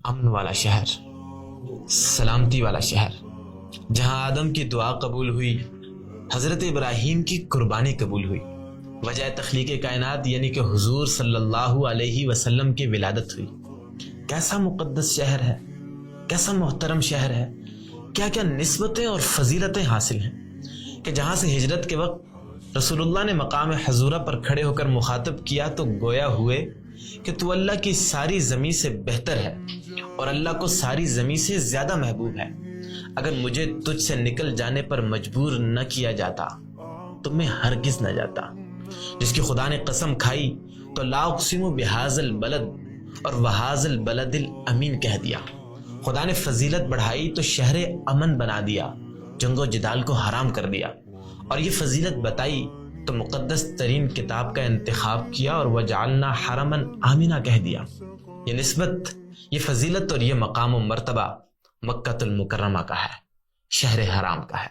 امن والا شہر، سلامتی والا شہر، جہاں آدم کی دعا قبول ہوئی، حضرت ابراہیم کی قربانی قبول ہوئی، وجہ تخلیق کائنات یعنی کہ حضور صلی اللہ علیہ وسلم کی ولادت ہوئی۔ کیسا مقدس شہر ہے، کیسا محترم شہر ہے، کیا کیا نسبتیں اور فضیلتیں حاصل ہیں کہ جہاں سے ہجرت کے وقت رسول اللہ نے مقام حضورہ پر کھڑے ہو کر مخاطب کیا تو گویا ہوئے کہ تو اللہ کی ساری زمین سے بہتر ہے اور اللہ کو ساری زمین سے زیادہ محبوب ہے۔ اگر مجھے تجھ سے نکل جانے پر مجبور نہ کیا جاتا تو میں ہرگز نہ جاتا۔ جس کی خدا نے قسم کھائی تو لا اقسم بہذا البلد اور وہذا البلد الامین کہہ دیا۔ خدا نے فضیلت بڑھائی تو شہر امن بنا دیا، جنگ و جدال کو حرام کر دیا، اور یہ فضیلت بتائی تو مقدس ترین کتاب کا انتخاب کیا اور وجعلنا حرما آمنا کہہ دیا۔ یہ نسبت، یہ فضیلت اور یہ مقام و مرتبہ مکہ المکرمہ کا ہے، شہر حرام کا ہے۔